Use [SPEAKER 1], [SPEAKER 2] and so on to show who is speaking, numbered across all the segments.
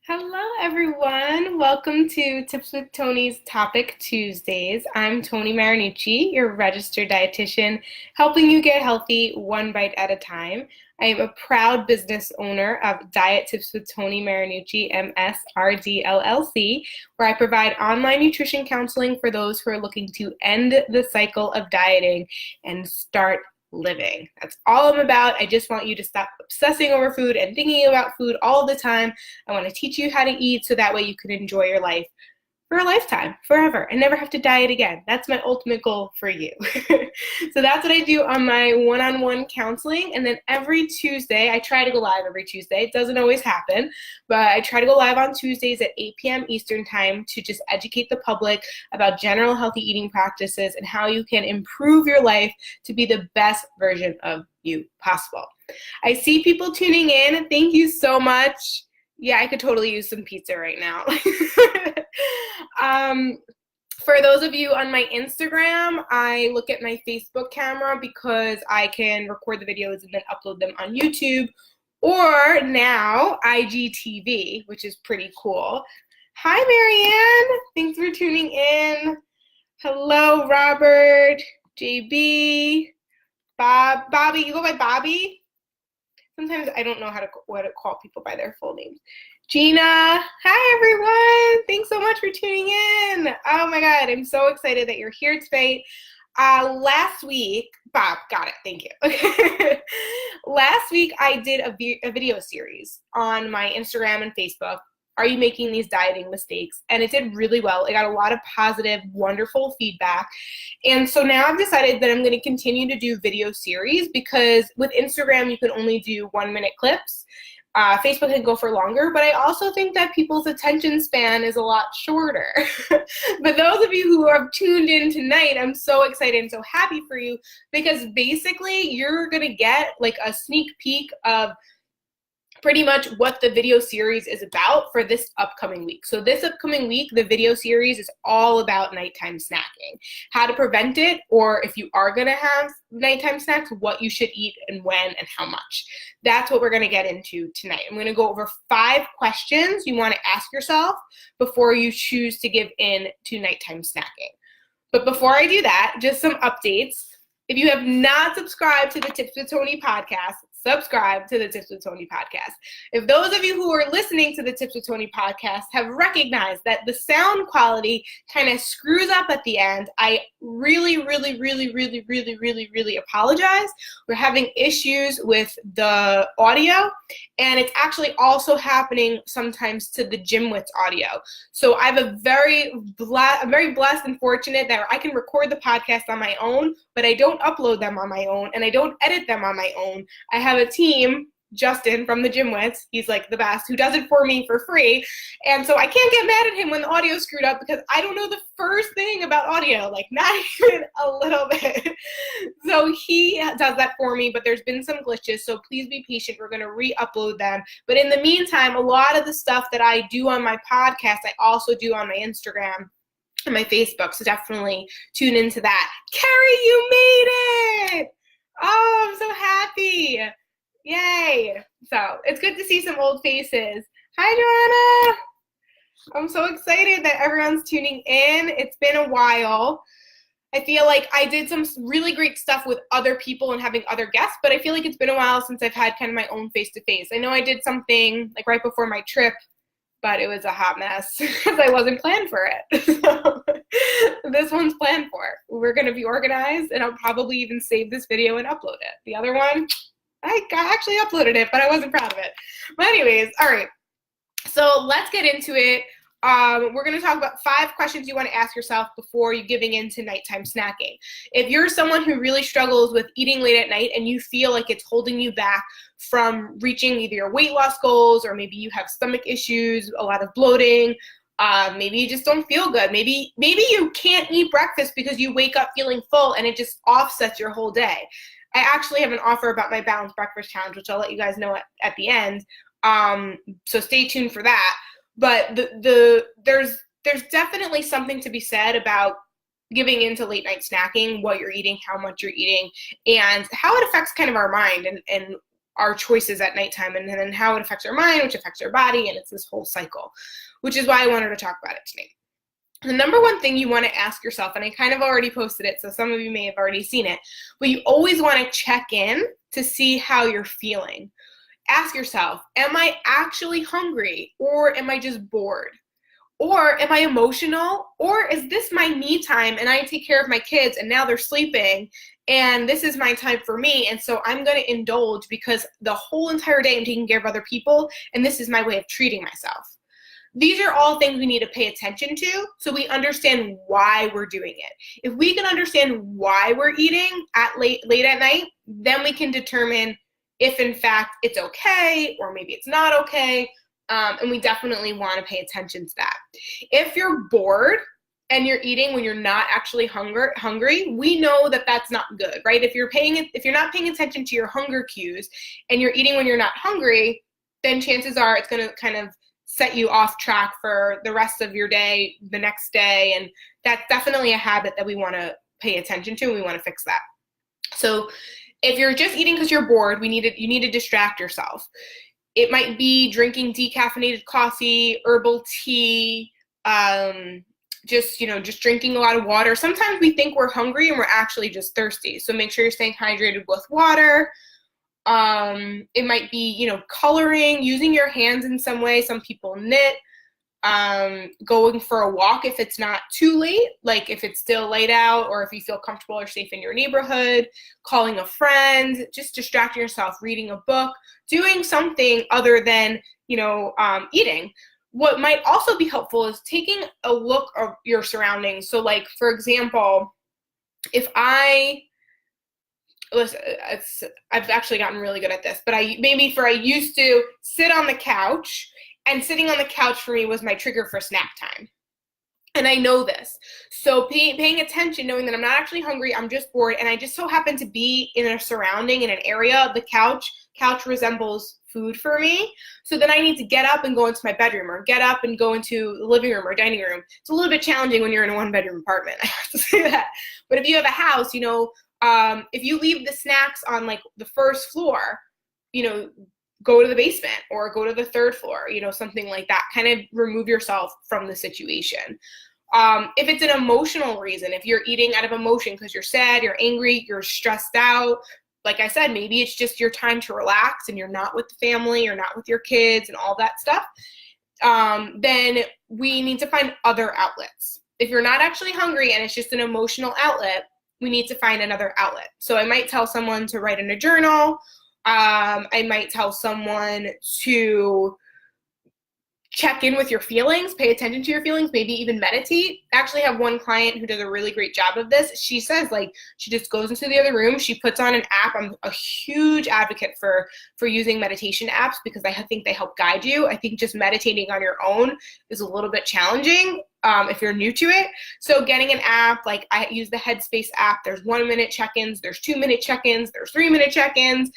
[SPEAKER 1] Hello, everyone. Welcome to Tips with Toni's Topic Tuesdays. I'm Toni Marinucci, your registered dietitian, helping you get healthy one bite at a time. I am a proud business owner of Diet Tips with Toni Marinucci, MSRD LLC, where I provide online nutrition counseling for those who are looking to end the cycle of dieting and start living. That's all I'm about. I just want you to stop obsessing over food and thinking about food all the time. I want to teach you how to eat so that way you can enjoy your life for a lifetime, forever, and never have to diet again. That's my ultimate goal for you. So that's what I do on my one-on-one counseling. And then every Tuesday, I try to go live every Tuesday. It doesn't always happen, but I try to go live on Tuesdays at 8 p.m. Eastern time to just educate the public about general healthy eating practices and how you can improve your life to be the best version of you possible. I see people tuning in. Thank you so much. Yeah, I could totally use some pizza right now. For those of you on my Instagram, I look at my Facebook camera because I can record the videos and then upload them on YouTube, or now IGTV, which is pretty cool. Hi, Marianne. Thanks for tuning in. Hello, Robert, JB, Bob, Bobby. You go by Bobby? Sometimes I don't know what to call people by their full names. Gina, hi everyone. Thanks so much for tuning in. Oh my God, I'm so excited that you're here today. Last week, Bob, got it, thank you. Okay. Last week I did a video series on my Instagram and Facebook. Are you making these dieting mistakes? And it did really well. I got a lot of positive, wonderful feedback. And so now I've decided that I'm going to continue to do video series because with Instagram, you can only do 1-minute clips. Facebook can go for longer, but I also think that people's attention span is a lot shorter. But those of you who have tuned in tonight, I'm so excited and so happy for you because basically you're going to get like a sneak peek of pretty much what the video series is about for this upcoming week. So this upcoming week, the video series is all about nighttime snacking, how to prevent it, or if you are going to have nighttime snacks, what you should eat and when and how much. That's what we're going to get into tonight. I'm going to go over 5 questions you want to ask yourself before you choose to give in to nighttime snacking. But before I do that, just some updates. If you have not subscribed to the Tips with Toni podcast, subscribe to the Tips with Toni podcast. If those of you who are listening to the Tips with Toni podcast have recognized that the sound quality kind of screws up at the end, I really apologize. We're having issues with the audio, and it's actually also happening sometimes to the Gymwits audio. So I'm very blessed and fortunate that I can record the podcast on my own, but I don't upload them on my own, and I don't edit them on my own. I have a team, Justin from the Gymwits, he's like the best, who does it for me for free. And so I can't get mad at him when the audio's screwed up because I don't know the first thing about audio, like not even a little bit. So he does that for me, but there's been some glitches, so please be patient. We're going to re-upload them. But in the meantime, a lot of the stuff that I do on my podcast, I also do on my Instagram and my Facebook, so definitely tune into that. Carrie, you made it! Oh, I'm so happy. Yay. So it's good to see some old faces. Hi, Joanna. I'm so excited that everyone's tuning in. It's been a while. I feel like I did some really great stuff with other people and having other guests, but I feel like it's been a while since I've had kind of my own face-to-face. I know I did something like right before my trip, but it was a hot mess because I wasn't planned for it. So this one's planned for. We're going to be organized, and I'll probably even save this video and upload it. The other one, I actually uploaded it, but I wasn't proud of it. But anyways, all right. So let's get into it. We're going to talk about 5 questions you want to ask yourself before you giving into nighttime snacking. If you're someone who really struggles with eating late at night and you feel like it's holding you back from reaching either your weight loss goals, or maybe you have stomach issues, a lot of bloating, maybe you just don't feel good. Maybe you can't eat breakfast because you wake up feeling full and it just offsets your whole day. I actually have an offer about my balanced breakfast challenge, which I'll let you guys know at the end. So stay tuned for that. But there's definitely something to be said about giving into late night snacking, what you're eating, how much you're eating, and how it affects kind of our mind and our choices at nighttime, and then how it affects our mind, which affects our body, and it's this whole cycle, which is why I wanted to talk about it today. The number one thing you want to ask yourself, and I kind of already posted it, so some of you may have already seen it, but you always want to check in to see how you're feeling. Ask yourself, am I actually hungry, or am I just bored? Or am I emotional? Or is this my me time and I take care of my kids and now they're sleeping and this is my time for me, and so I'm going to indulge because the whole entire day I'm taking care of other people and this is my way of treating myself. These are all things we need to pay attention to so we understand why we're doing it. If we can understand why we're eating at late at night, then we can determine if in fact it's okay or maybe it's not okay. And we definitely want to pay attention to that. If you're bored and you're eating when you're not actually hungry, we know that that's not good, right? If you're not paying attention to your hunger cues and you're eating when you're not hungry, then chances are it's going to kind of set you off track for the rest of your day, the next day, and that's definitely a habit that we want to pay attention to, and we want to fix that. So if you're just eating because you're bored, you need to distract yourself. It might be drinking decaffeinated coffee, herbal tea, just drinking a lot of water. Sometimes we think we're hungry and we're actually just thirsty. So make sure you're staying hydrated with water. It might be, coloring, using your hands in some way. Some people knit, going for a walk if it's not too late, like if it's still light out or if you feel comfortable or safe in your neighborhood, calling a friend, just distracting yourself, reading a book, doing something other than, eating. What might also be helpful is taking a look at your surroundings. So like, for example, I've actually gotten really good at this, but I used to sit on the couch, and sitting on the couch for me was my trigger for snack time. And I know this. So paying attention, knowing that I'm not actually hungry, I'm just bored, and I just so happen to be in a surrounding, in an area of the couch. Couch resembles food for me. So then I need to get up and go into my bedroom, or get up and go into the living room or dining room. It's a little bit challenging when you're in a one-bedroom apartment, I have to say that. But if you have a house, if you leave the snacks on like the first floor, go to the basement or go to the third floor, something like that. Kind of remove yourself from the situation. If it's an emotional reason, if you're eating out of emotion because you're sad, you're angry, you're stressed out, like I said, maybe it's just your time to relax and you're not with the family, you're not with your kids and all that stuff, then we need to find other outlets. If you're not actually hungry and it's just an emotional outlet, we need to find another outlet. So I might tell someone to write in a journal. I might tell someone to check in with your feelings, pay attention to your feelings, maybe even meditate. I actually have one client who does a really great job of this. She says, she just goes into the other room, she puts on an app. I'm a huge advocate for using meditation apps because I think they help guide you. I think just meditating on your own is a little bit challenging if you're new to it. So getting an app, like I use the Headspace app. There's 1-minute check-ins, there's 2-minute check-ins, there's 3-minute check-ins.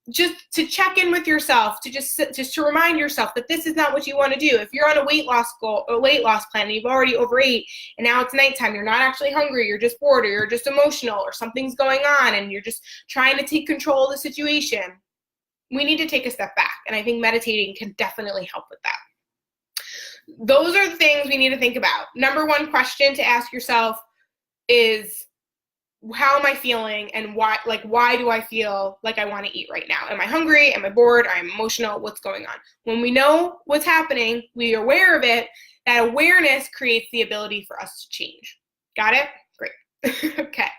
[SPEAKER 1] Just to check in with yourself, just to remind yourself that this is not what you want to do. If you're on a weight loss plan and you've already overate and now it's nighttime, you're not actually hungry, you're just bored, or you're just emotional, or something's going on and you're just trying to take control of the situation, we need to take a step back. And I think meditating can definitely help with that. Those are the things we need to think about. Number one question to ask yourself is, how am I feeling, and why do I feel like I want to eat right now? Am I hungry? Am I bored? Am I emotional? What's going on? When we know what's happening, we're aware of it, that awareness creates the ability for us to change. Got it? Great. Okay.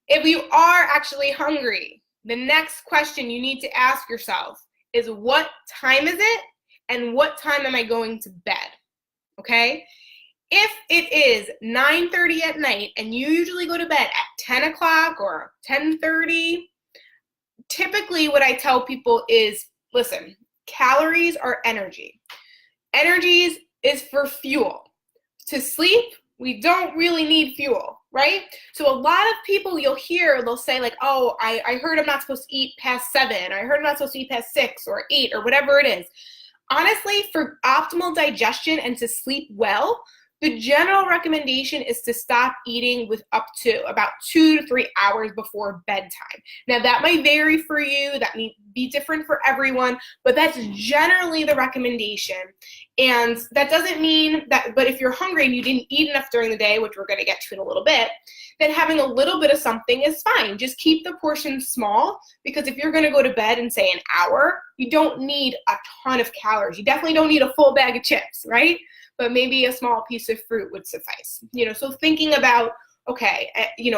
[SPEAKER 1] If you are actually hungry, the next question you need to ask yourself is, what time is it, and what time am I going to bed? Okay? If it is 9:30 at night and you usually go to bed at 10 o'clock or 10:30, typically what I tell people is, listen, calories are energy. Energy is for fuel. To sleep, we don't really need fuel, right? So a lot of people you'll hear, they'll say like, oh, I heard I'm not supposed to eat past 7, or I heard I'm not supposed to eat past 6 or 8 or whatever it is. Honestly, for optimal digestion and to sleep well, The general recommendation is to stop eating with up to about 2 to 3 hours before bedtime. Now that might vary for you, that may be different for everyone, but that's generally the recommendation. And that doesn't mean that, but if you're hungry and you didn't eat enough during the day, which we're going to get to in a little bit, then having a little bit of something is fine. Just keep the portion small, because if you're going to go to bed in, say, an hour, you don't need a ton of calories. You definitely don't need a full bag of chips, right? But maybe a small piece of fruit would suffice. So thinking about, okay,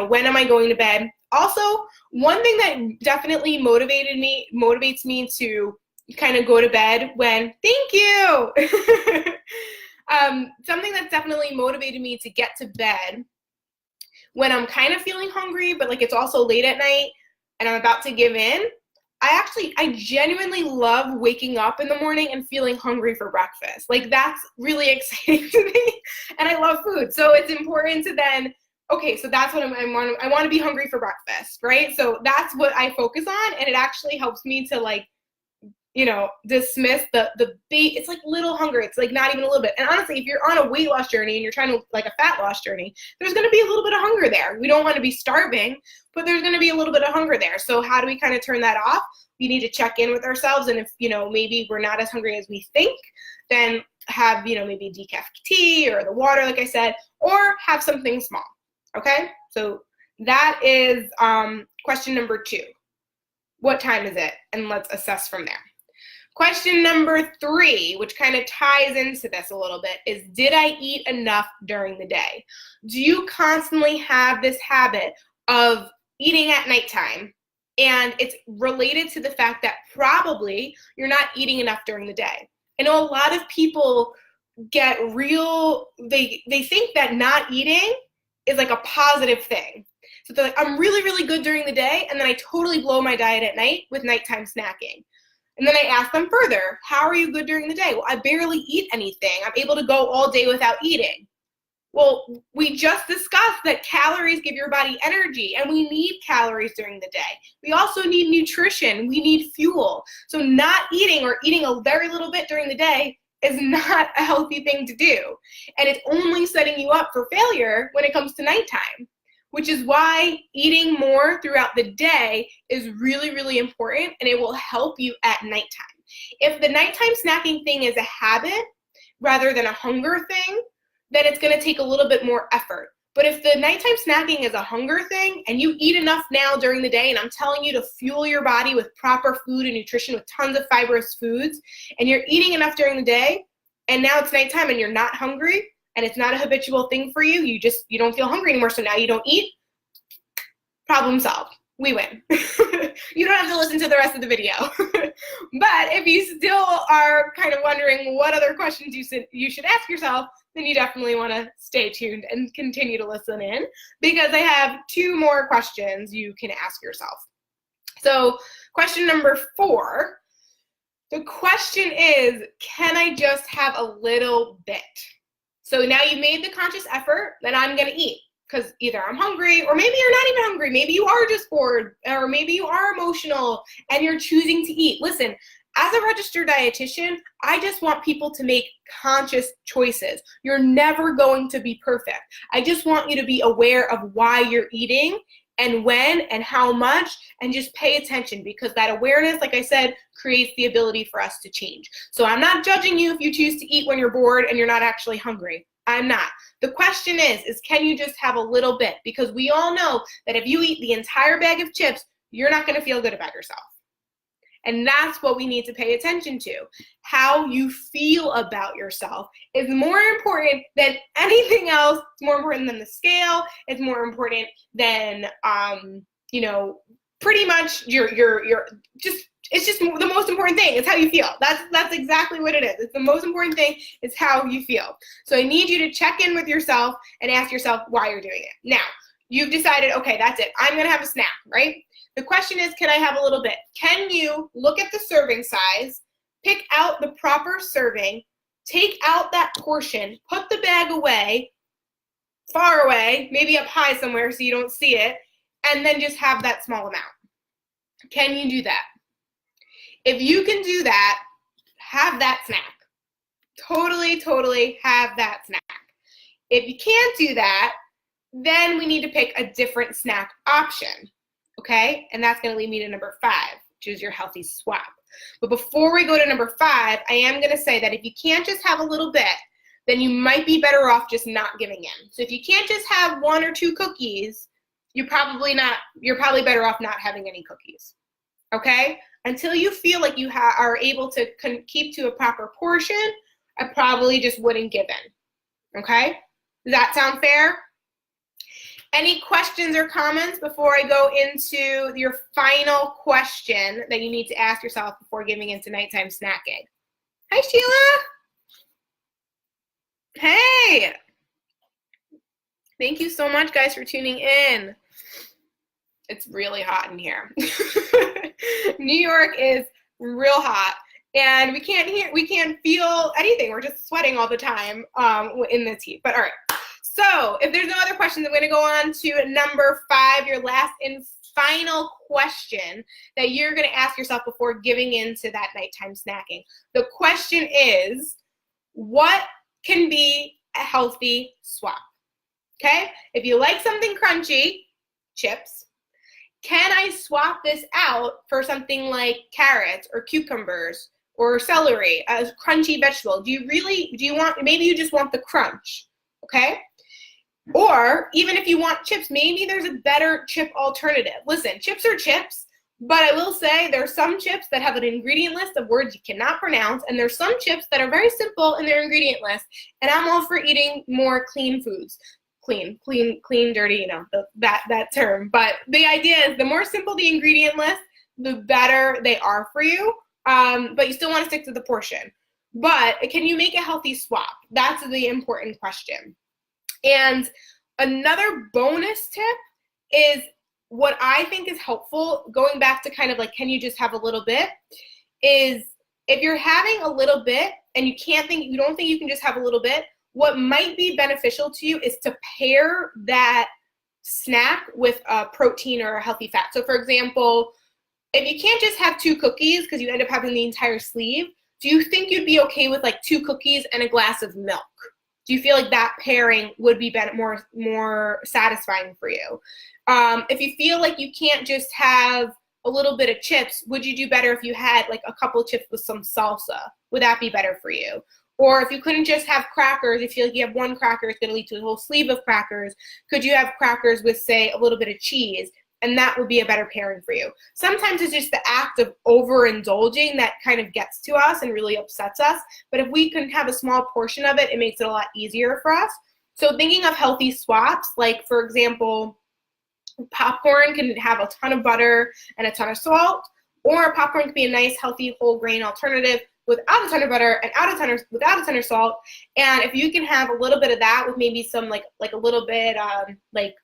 [SPEAKER 1] when am I going to bed? Also, one thing that definitely motivates me to kind of go to bed when, thank you! Something that's definitely motivated me to get to bed when I'm kind of feeling hungry, but like it's also late at night and I'm about to give in, I genuinely love waking up in the morning and feeling hungry for breakfast. Like that's really exciting to me, and I love food. So it's important to then, okay, so that's what I want to be hungry for breakfast, right? So that's what I focus on, and it actually helps me to like, dismiss the bait. It's like little hunger. It's like not even a little bit. And honestly, if you're on a weight loss journey and you're trying to like a fat loss journey, there's going to be a little bit of hunger there. We don't want to be starving, but there's going to be a little bit of hunger there. So how do we kind of turn that off? We need to check in with ourselves. And if, maybe we're not as hungry as we think, then have, maybe decaf tea or the water, like I said, or have something small. Okay. So that is question number 2. What time is it? And let's assess from there. Question number 3, which kind of ties into this a little bit, is did I eat enough during the day? Do you constantly have this habit of eating at nighttime? And it's related to the fact that probably you're not eating enough during the day. I know a lot of people get they think that not eating is like a positive thing. So they're like, I'm really, really good during the day, and then I totally blow my diet at night with nighttime snacking. And then I ask them further, how are you good during the day? Well, I barely eat anything. I'm able to go all day without eating. Well, we just discussed that calories give your body energy, and we need calories during the day. We also need nutrition. We need fuel. So not eating or eating a very little bit during the day is not a healthy thing to do. And it's only setting you up for failure when it comes to nighttime, which is why eating more throughout the day is really, really important, and it will help you at nighttime. If the nighttime snacking thing is a habit rather than a hunger thing, then it's going to take a little bit more effort. But if the nighttime snacking is a hunger thing and you eat enough now during the day, and I'm telling you to fuel your body with proper food and nutrition with tons of fibrous foods, and you're eating enough during the day, and now it's nighttime and you're not hungry, and it's not a habitual thing for you, you don't feel hungry anymore, so now you don't eat, problem solved. We win. You don't have to listen to the rest of the video. But if you still are kind of wondering what other questions you should ask yourself, then you definitely want to stay tuned and continue to listen in, because I have 2 more questions you can ask yourself. So question number 4, the question is, can I just have a little bit? So now you've made the conscious effort, then I'm going to eat. Because either I'm hungry, or maybe you're not even hungry. Maybe you are just bored, or maybe you are emotional and you're choosing to eat. Listen, as a registered dietitian, I just want people to make conscious choices. You're never going to be perfect. I just want you to be aware of why you're eating and when and how much, and just pay attention, because that awareness, like I said, creates the ability for us to change. So I'm not judging you if you choose to eat when you're bored and you're not actually hungry. I'm not. The question is can you just have a little bit? Because we all know that if you eat the entire bag of chips, you're not going to feel good about yourself. And that's what we need to pay attention to. How you feel about yourself is more important than anything else. It's more important than the scale. It's more important than, pretty much it's just the most important thing. It's how you feel. That's exactly what it is. It's the most important thing is how you feel. So I need you to check in with yourself and ask yourself why you're doing it. Now, you've decided, okay, that's it. I'm going to have a snack, right? The question is, can I have a little bit? Can you look at the serving size, pick out the proper serving, take out that portion, put the bag away, far away, maybe up high somewhere so you don't see it, and then just have that small amount? Can you do that? If you can do that, have that snack. Totally have that snack. If you can't do that, then we need to pick a different snack option, okay? And that's gonna lead me to number 5, which is your healthy swap. But before we go to number 5, I am gonna say that if you can't just have a little bit, then you might be better off just not giving in. So if you can't just have 1 or 2 cookies, you're probably better off not having any cookies, okay? Until you feel like you are able to keep to a proper portion, I probably just wouldn't give in, okay? Does that sound fair? Any questions or comments before I go into your final question that you need to ask yourself before giving into nighttime snacking? Hi, Sheila. Hey. Thank you so much, guys, for tuning in. It's really hot in here. New York is real hot, and we can't feel anything. We're just sweating all the time in this heat. But all right. So if there's no other questions, I'm going to go on to number 5, your last and final question that you're going to ask yourself before giving into that nighttime snacking. The question is, what can be a healthy swap? Okay? If you like something crunchy, chips, can I swap this out for something like carrots or cucumbers or celery, a crunchy vegetable? Maybe you just want the crunch, okay? Or even if you want chips, maybe there's a better chip alternative. Listen, chips are chips, but I will say there are some chips that have an ingredient list of words you cannot pronounce, and there's some chips that are very simple in their ingredient list, and I'm all for eating more clean foods. Clean, dirty, you know, that term. But the idea is the more simple the ingredient list, the better they are for you, but you still want to stick to the portion. But can you make a healthy swap? That's the important question. And another bonus tip is what I think is helpful, going back to kind of like, can you just have a little bit, is if you're having a little bit and you don't think you can just have a little bit, what might be beneficial to you is to pair that snack with a protein or a healthy fat. So for example, if you can't just have 2 cookies because you end up having the entire sleeve, do you think you'd be okay with like 2 cookies and a glass of milk? Do you feel like that pairing would be more satisfying for you? If you feel like you can't just have a little bit of chips, would you do better if you had like a couple of chips with some salsa? Would that be better for you? Or if you couldn't just have crackers, if you feel like you have 1 cracker, it's going to lead to a whole sleeve of crackers, could you have crackers with, say, a little bit of cheese? And that would be a better pairing for you. Sometimes it's just the act of overindulging that kind of gets to us and really upsets us. But if we can have a small portion of it, it makes it a lot easier for us. So thinking of healthy swaps, like for example, popcorn can have a ton of butter and a ton of salt, or popcorn can be a nice healthy whole grain alternative without a ton of butter and without a ton of salt. And if you can have a little bit of that with maybe some like a little bit like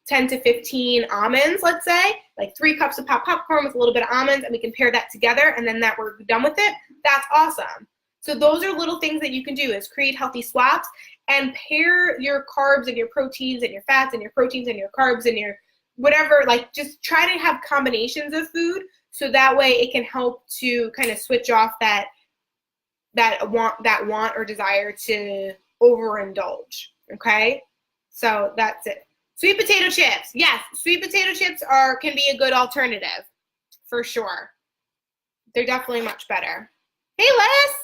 [SPEAKER 1] 10 to 15 almonds, let's say, like 3 cups of popcorn with a little bit of almonds, and we can pair that together, and then that we're done with it, that's awesome. So those are little things that you can do, is create healthy swaps and pair your carbs and your proteins and your fats and your proteins and your carbs and your whatever, like just try to have combinations of food so that way it can help to kind of switch off that want or desire to overindulge, okay? So that's it. Sweet potato chips. Yes, sweet potato chips can be a good alternative, for sure. They're definitely much better. Hey, Liz.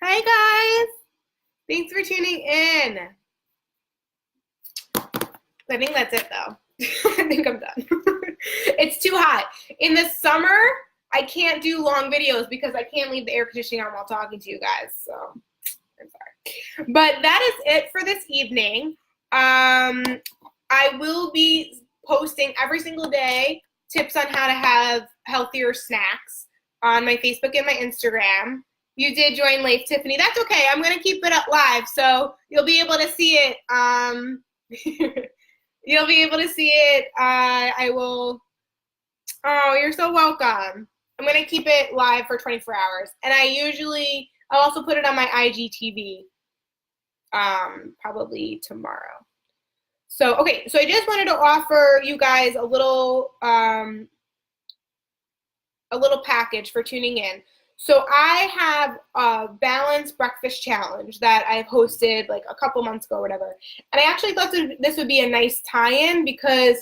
[SPEAKER 1] Hi, guys. Thanks for tuning in. I think that's it, though. I think I'm done. It's too hot. In the summer, I can't do long videos because I can't leave the air conditioning on while talking to you guys. So I'm sorry. But that is it for this evening. I will be posting every single day tips on how to have healthier snacks on my Facebook and my Instagram. You did join late, Tiffany. That's okay. I'm going to keep it up live, so you'll be able to see it. You'll be able to see it. I will. Oh, you're so welcome. I'm going to keep it live for 24 hours. And I'll also put it on my IGTV probably tomorrow. So, okay, so I just wanted to offer you guys a little package for tuning in. So I have a balanced breakfast challenge that I've hosted like a couple months ago or whatever. And I actually thought this would be a nice tie-in because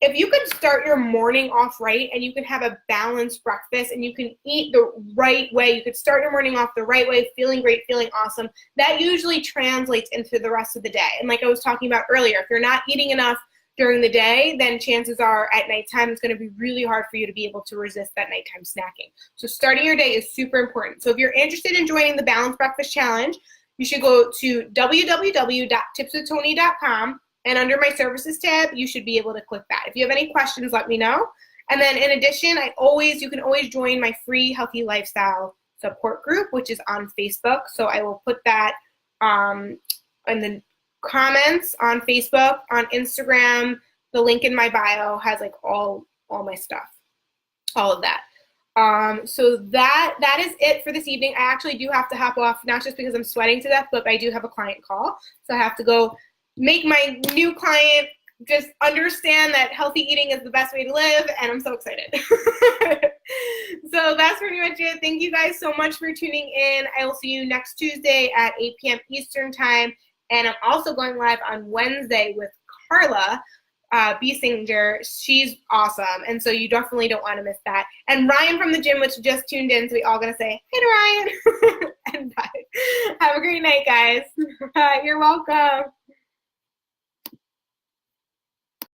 [SPEAKER 1] if you could start your morning off right and you can have a balanced breakfast and you can eat the right way, you could start your morning off the right way, feeling great, feeling awesome, that usually translates into the rest of the day. And like I was talking about earlier, if you're not eating enough during the day, then chances are at nighttime it's going to be really hard for you to be able to resist that nighttime snacking. So starting your day is super important. So if you're interested in joining the Balanced Breakfast Challenge, you should go to www.tipswithtoni.com, and under my services tab, you should be able to click that. If you have any questions, let me know. And then in addition, you can always join my free healthy lifestyle support group, which is on Facebook. So I will put that in the comments on Facebook, on Instagram. The link in my bio has like all my stuff, all of that. So that is it for this evening. I actually do have to hop off, not just because I'm sweating to death, but I do have a client call. So I have to go make my new client just understand that healthy eating is the best way to live, and I'm so excited. So that's pretty much it. Thank you guys so much for tuning in. I will see you next Tuesday at 8 p.m. Eastern Time, and I'm also going live on Wednesday with Carla Biesinger. She's awesome, and so you definitely don't want to miss that. And Ryan from the gym, which just tuned in, so we all gonna say hey to Ryan. And bye. Have a great night, guys. You're welcome.